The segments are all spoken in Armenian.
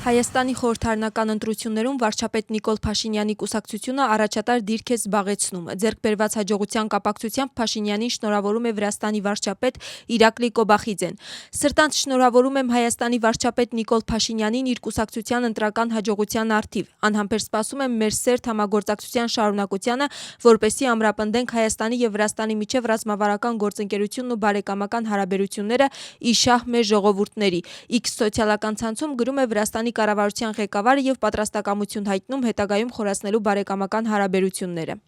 Հայաստանի խորհրդարանական ընտրություններում վարչապետ Նիկոլ Փաշինյանի կուսակցությունը առաջատար դիրք է զբաղեցնում։ Ձեռք բերված հաջողության կապակցությամբ Փաշինյանին շնորհավորում է Վրաստանի վարչապետ Իրակլի Կոբախիձեն։ Սրտանց շնորհավորում եմ Հայաստանի վարչապետ Նիկոլ Փաշինյանին իր կուսակցության ընտրական հաջողության առթիվ։ Անհամբեր սպասում եմ մեր սերտ համագործակցության շարունակությանը, որպեսզի ամրապնդենք Հայաստանի եւ Վրաստանի միջև ռազմավարական գործընկերությունն ու բարեկամական հարաբերությունները ի շահ մեր ժողովուրդների։ X սոցիալական ցանցում գրում է Վրաստանի կառավարության ղեկավարը եւ պատրաստակամություն հայտնում հետագայում խորացնելու բարեկամական հարաբերությունները։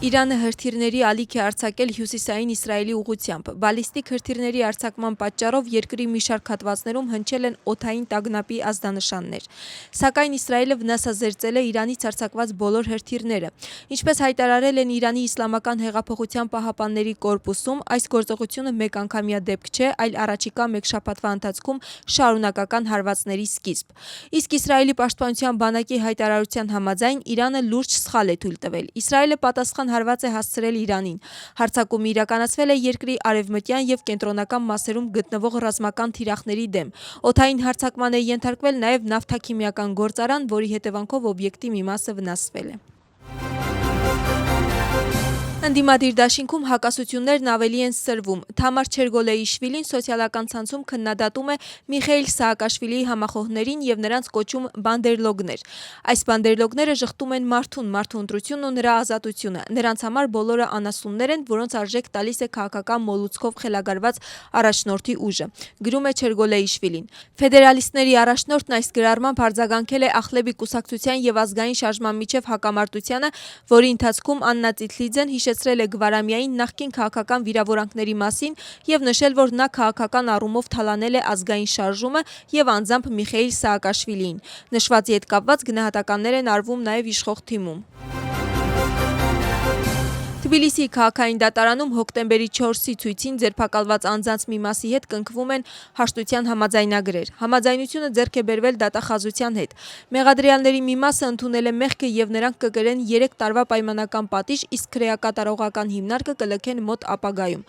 Իրանը հրթիռների ալիք է արձակել հյուսիսային Իսրայելի ուղղությամբ։ Բալիստիկ հրթիռների արձակման պատճառով երկրի մի շարք հատվածներում հնչել են օդային տագնապի ազդանշաններ։ Սակայն Իսրայելը վնասազերծել է Իրանից արձակված բոլոր հրթիռները։ Ինչպես հայտարարել են Իրանի Իսլամական հեղափոխության պահապանների կորպուսում, այս գործողությունը մեկ անգամյա դեպք չէ, այլ առաջիկա մեկ շաբաթվա ընթացքում շարունակական հարվածների սկիզբ։ Իսկ Իսրայելի պաշտպանության բանակի հայտարարության համաձայն Իրանը լուրջ սխալ է թույլ տվել։ Իսրայելը պատասխան հարված է հասցրել Իրանին։ Հարձակումը իրականացվել է երկրի արևմտյան եւ կենտրոնական մասերում գտնվող ռազմական թիրախների դեմ։ Օդային հարձակման է ենթարկվել նաեւ նավթաքիմիական գործարան, որի հետևանքով օբյեկտի մի մասը վնասվել է։ Ընդդիմադիր դաշինքում հակասություններն ավելի են սրվում։ Թամար Չերգոլեիշվիլին սոցիալական ցանցում քննադատում է Միխեիլ Սաակաշվիլիի համախոհներին եւ նրանց կոչում բանդերլոգներ։ Այս բանդերլոգները ժխտում են մարդու ընտրությունն ու նրա ազատությունը։ Նրանց համար բոլորը անասուններ են, որոնց արժեք տալիս է քաղաքական մոլուցքով խելագարված առաջնորդի ուժը, գրում է Չերգոլեիշվիլին։ Ֆեդերալիստների առաջնորդն այս գրառմամբ արձագանքել է Ախլեբի կուսակցության եւ ազգային շարժման միջև հակամարտությանը, որի ընթացքում Աննա Ծիթլիձեն հիշեցրել է Գվարամիային նախկին քաղաքական վիրավորանքների մասին եւ նշել, որ նա քաղաքական առումով թալանել է ազգային շարժումը եւ անձամբ Միխեիլ Սաակաշվիլիին։ Նշվածի հետ կապված գնահատականներ են արվում նաեւ իշխող թիմում։ Թբիլիսիի քաղաքային դատարանում հոկտեմբերի 4-ի ցույցին ձերբակալված անձանց մի մասի հետ կնքվում են հաշտության համաձայնագրեր։ Համաձայնությունը ձեռք է բերվել դատախազության հետ։ Մեղադրյալների մի մասը ընդունել է մեղքը եւ նրանք կկրեն 3 տարվա պայմանական պատիժ, իսկ քրեակատարողական հիմնարկը կլքեն մոտ ապագայում։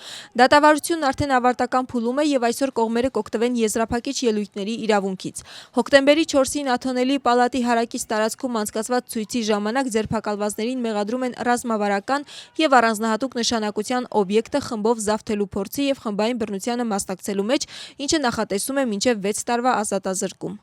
Դատավարությունն արդեն ավարտական փուլում է եւ այսօր կողմերը կօգտվեն եզրափակիչ ելույթների իրավունքից։ Հոկտեմբերի 4-ին Աթոնելի պալատի հարակից տարածքում անցկացված ցույցի ժամանակ ձերբակալվածներին մեղադրում են ռազմավարական եւ առանձնահատուկ նշանակության օբյեկտը խմբով զավթելու փորձի եւ խմբային բռնությանը մասնակցելու մեջ, ինչը նախատեսում է մինչեւ 6 տարվա ազատազրկում։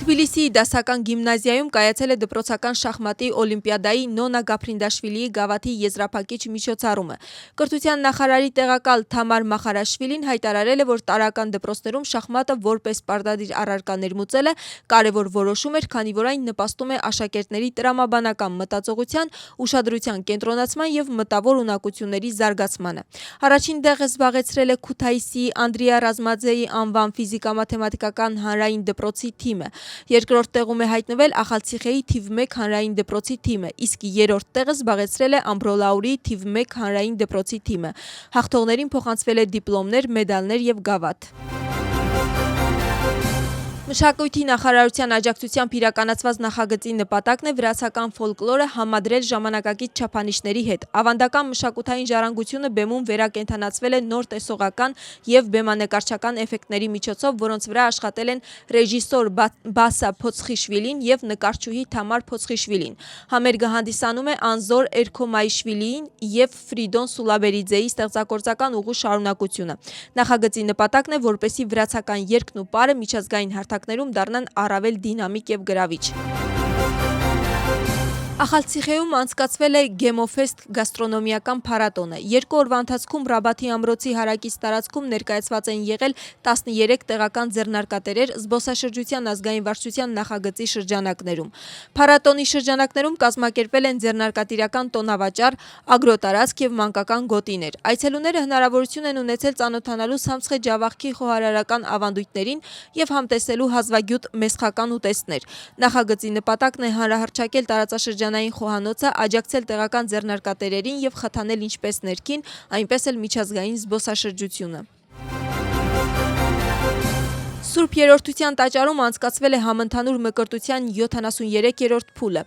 Թբիլիսիի դասական գիմնազիայում կայացել է դպրոցական շախմատի օլիմպիադայի Նոնա Գափրինդաշվիլիի գավաթի եզրափակիչ միջոցառումը։ Կրթության նախարարի տեղակալ Թամար Մախարաշվիլին հայտարարել է, որ տարրական դպրոցներում շախմատը որպես պարտադիր առարկա ներմուծելը կարևոր որոշում էր, քանի որ այն նպաստում է աշակերտների տրամաբանական մտածողության, ուշադրության կենտրոնացման եւ մտավոր ունակությունների զարգացմանը։ Առաջին տեղը զբաղեցրել է Քութայիսի Անդրիա Ռազմաձեի անվան ֆիզիկա-մաթեմատիկական հանրային դպրոցի թիմը։ Երկրորդ տեղում է հայտնվել Ախալցիխեի թիվ 1 հանրային դպրոցի թիմը, իսկ երրորդ տեղը զբաղեցրել է Ամբրոլաուրի թիվ 1 հանրային դպրոցի թիմը։ Հաղթողներին փոխանցվել է դիպլոմներ, մեդալներ եւ գավաթ։ Մշակույթի նախարարության աջակցությամբ իրականացված նախագծի նպատակն է վրացական ֆոլկլորը համադրել ժամանակակից չափանիշների հետ։ Ավանդական մշակութային ժառանգությունը բեմում վերակենդանացվել է նոր տեսողական եւ բեմանկարչական էֆեկտների միջոցով, որոնց վրա աշխատել են ռեժիսոր Բասա Փոցխիշվիլին եւ նկարչուհի Թամար Փոցխիշվիլին։ Համերգը հանդիսանում է Անզոր Էրքոմայիշվիլիին եւ Ֆրիդոն Սուլաբերիձեի ստեղծագործական ուղու շարունակությունը։ Նախագծի նպատակն է, որպեսզի վրացական երգն ու պարը միջազգային հարթակներում դառնան առավել դինամիկ եւ գրավիչ։ Ախալցիխեում անցկացվել է Գեմոֆեստ գաստրոնոմիական փառատոնը։ 2 օրվա ընթացքում Ռաբաթի ամրոցի հարակից տարածքում ներկայացված են եղել 13 տեղական ձեռնարկատերեր զբոսաշրջության ազգային վարչության նախագծի շրջանակներում։ Փառատոնի շրջանակներում կազմակերպվել են ձեռնարկատիրական տոնավաճառ, ագրոտարածք եւ մանկական գոտիներ։ Այցելուները հնարավորություն են ունեցել ծանոթանալու Սամցխե Ջավախքի խոհարարական ավանդույթներին եւ համտեսելու հազվագյուտ մեսխական ուտեստներ։ Նախագծի նպատակն է հանրահռչակել տարածաշրջանային խոհանոցը, աջակցել տեղական ձեռնարկատերերին եւ խթանել ինչպես ներքին, այնպես էլ միջազգային զբոսաշրջությունը։ Սուրբ Երրորդության տաճարում անցկացվել է համընդհանուր մկրտության 73-րդ փուլը։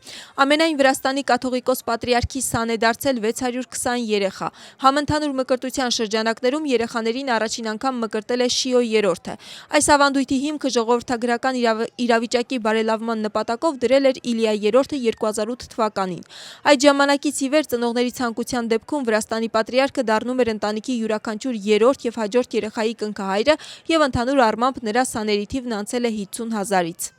Ամենայն Վրաստանի կաթողիկոս պատրիարքի սան է դարձել 620 երեխա։ Համընդհանուր մկրտության շրջանակներում երեխաներին առաջին անգամ մկրտել է Շիո III-ը։ Այս ավանդույթի հիմքը ժողովրդագրական իրավիճակի բարելավման նպատակով դրել էր Իլիա III-ը 2008 թվականին։ Այդ ժամանակից ի վեր ծնողների ցանկության դեպքում Վրաստանի պատրիարքը դառնում էր ընտանիքի յուրաքանչյուր երրորդ եւ հաջորդ երեխայի կնքահայրը եւ ընդհանուր առմամբ նրա սաների թիվն անցել է 50 000-ից։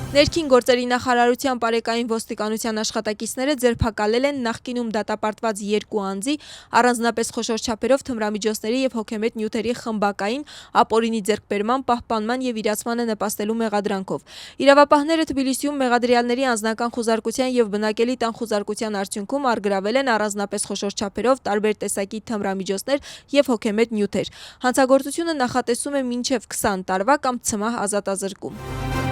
Ներքին գործերի նախարարության պարեկային ոստիկանության աշխատակիցները ձերբակալել են նախկինում դատապարտված 2 անձի առանձնապես խոշոր չափերով թմրամիջոցների եւ հոգեմետ նյութերի խմբակային, ապօրինի ձեռքբերման, պահպանման եւ իրացմանը նպաստելու մեղադրանքով։ Իրավապահները Թբիլիսիում մեղադրյալների անձնական խուզարկության եւ բնակելի տան խուզարկության արդյունքում առգրավել են առանձնապես խոշոր չափերով տարբեր տեսակի թմրամիջոցներ եւ հոգեմետ նյութեր։ Հանցագործությունը նախատեսում է մինչեւ 20 տարվա կամ ցմահ ազատազրկում։